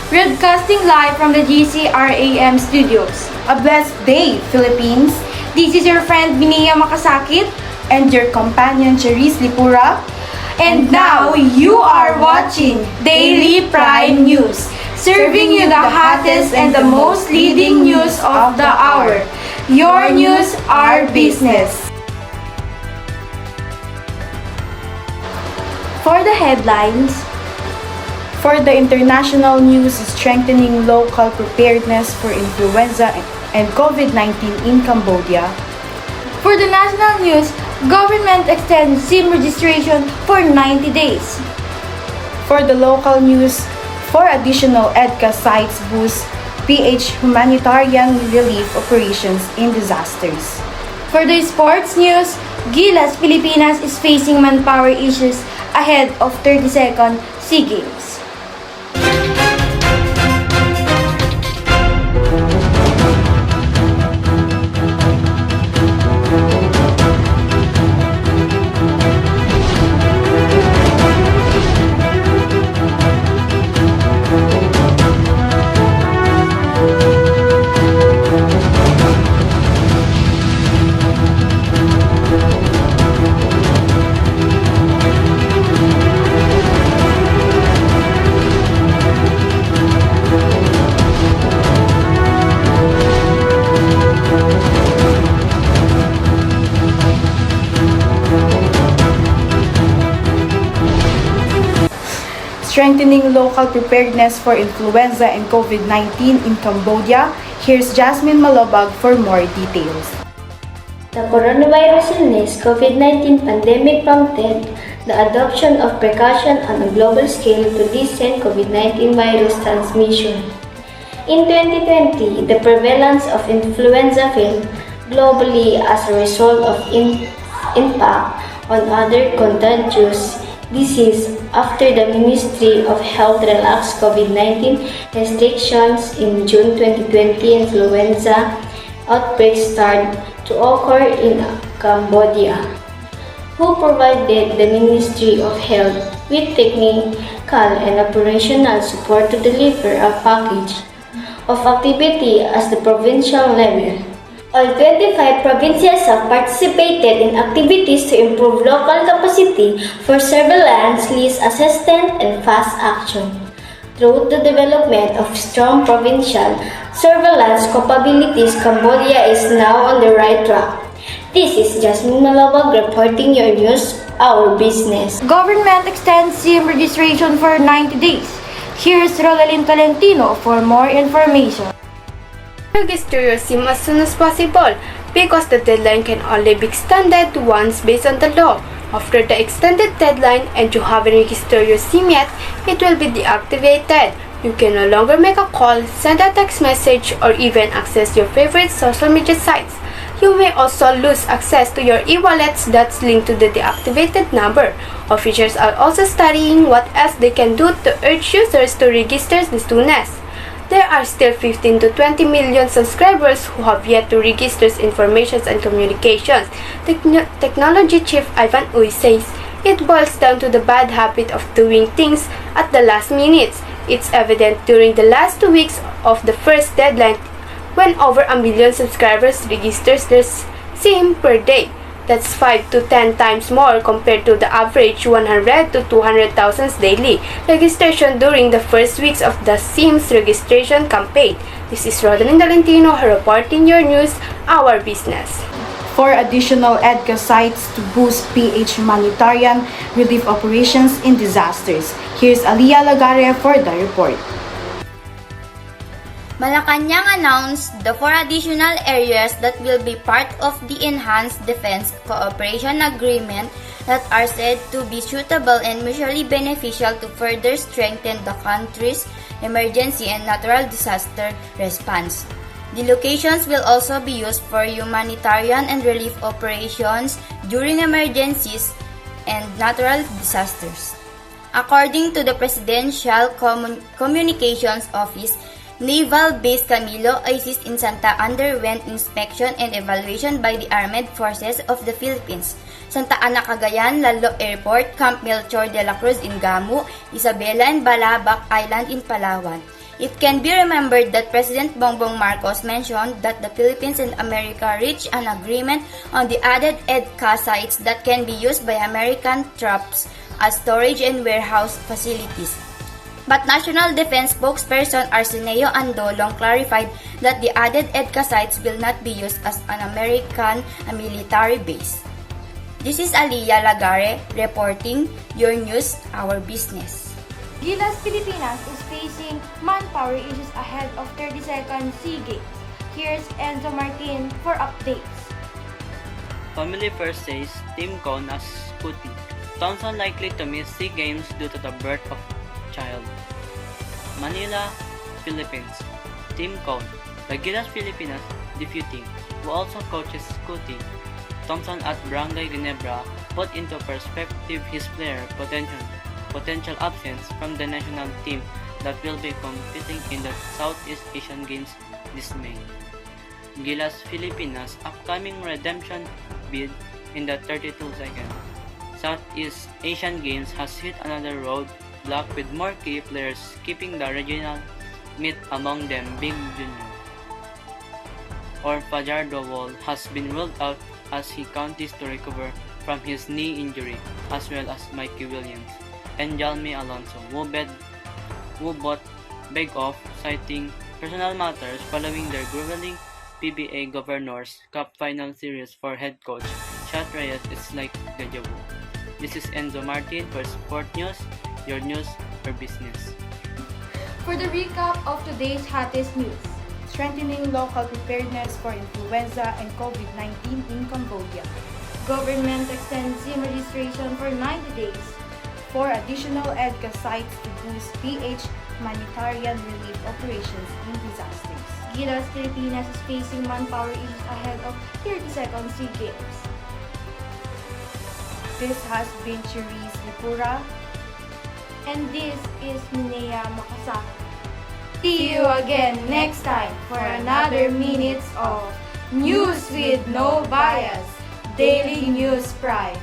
Broadcasting live from the GCRAM studios. A blessed day, Philippines! This is your friend Binia Makasakit. And your companion, Ruiz. And now you are watching Daily Prime News, serving you the hottest and the most leading news of the hour. Your news, our business. For the headlines, for the international news, strengthening local preparedness for influenza and COVID-19 in Cambodia. For the national news, government extends SIM registration for 90 days. For the local news, 4 additional EDCA sites boost PH humanitarian relief operations in disasters. For the sports news, Gilas Pilipinas is facing manpower issues ahead of 32nd SEA Games. Strengthening local preparedness for influenza and COVID-19 in Cambodia. Here's Jasmine Malobag for more details. The coronavirus illness COVID-19 pandemic prompted the adoption of precautions on a global scale to lessen COVID-19 virus transmission. In 2020, the prevalence of influenza fell globally as a result of impact on other contagious disease after the Ministry of Health relaxed COVID-19 restrictions in June 2020. Influenza outbreaks started to occur in Cambodia, who provided the Ministry of Health with technical and operational support to deliver a package of activity at the provincial level. All 25 provinces have participated in activities to improve local capacity for surveillance, risk assessment, and fast action. Through the development of strong provincial surveillance capabilities, Cambodia is now on the right track. This is Jasmine Malabag reporting your news, our business. Government extends SIM registration for 90 days. Here's Rolalyn Tolentino for more information. Register your SIM as soon as possible because the deadline can only be extended once based on the law. After the extended deadline and you haven't registered your SIM yet, it will be deactivated. You can no longer make a call, send a text message, or even access your favorite social media sites. You may also lose access to your e-wallets that's linked to the deactivated number. Officials are also studying what else they can do to urge users to register the soonest. There are still 15 to 20 million subscribers who have yet to register information and communications. Technology Chief Ivan Uy says it boils down to the bad habit of doing things at the last minute. It's evident during the last 2 weeks of the first deadline when over a million subscribers registers their SIM per day. That's 5 to 10 times more compared to the average 100 to 200,000 daily registration during the first weeks of the SIM's registration campaign. This is Rodelyn Valentino reporting your news, our business. 4 additional EDCA sites to boost PH humanitarian relief operations in disasters. Here's Aliyah Lagare for the report. Malacanang announced the 4 additional areas that will be part of the Enhanced Defense Cooperation Agreement that are said to be suitable and mutually beneficial to further strengthen the country's emergency and natural disaster response. The locations will also be used for humanitarian and relief operations during emergencies and natural disasters. According to the Presidential Communications Office, Naval Base Camilo Isis in Santa underwent inspection and evaluation by the Armed Forces of the Philippines. Santa Ana Cagayan, Lalo Airport, Camp Melchor de la Cruz in Gamu, Isabela and Balabac Island in Palawan. It can be remembered that President Bongbong Marcos mentioned that the Philippines and America reached an agreement on the added EDCA sites that can be used by American troops as storage and warehouse facilities. But National Defense spokesperson Arsenio Andolong clarified that the added EDCA sites will not be used as an American military base. This is Aliyah Lagare reporting Your News, Our Business. Gilas Pilipinas is facing manpower issues ahead of 32nd SEA Games. Here's Enzo Martin for updates. Family first says Team Con as Scooty. Thompson likely to miss SEA Games due to the birth of child. Manila, Philippines. Team Con. The Gilas Pilipinas deputy, who also coaches Scooty. Thompson at Barangay Ginebra put into perspective his player potential absence from the national team that will be competing in the Southeast Asian Games this May. Gilas Filipinas' upcoming redemption bid in the 32nd Southeast Asian Games has hit another roadblock with more key players skipping the regional meet, among them Big Jr. or Fajardo Wall has been ruled out as he continues to recover from his knee injury, as well as Mikey Williams and Jalmi Alonso, who both beg off, citing personal matters following their grueling PBA Governors Cup Final Series for head coach Chat Reyes. It's like deja vu. This is Enzo Martin for Sport News, your news for business. For the recap of today's hottest news, Strengthening local preparedness for influenza and COVID-19 in Cambodia. government extends SIM registration for 90 days. 4 additional EDCA sites to boost PH humanitarian relief operations in disasters. Gilas Pilipinas is facing manpower issues ahead of 32nd SEA Games. This has been Ruiz Lipura. And this is Minea Makasaka. See you again next time for another minutes of News with No Bias, Daily News Prime.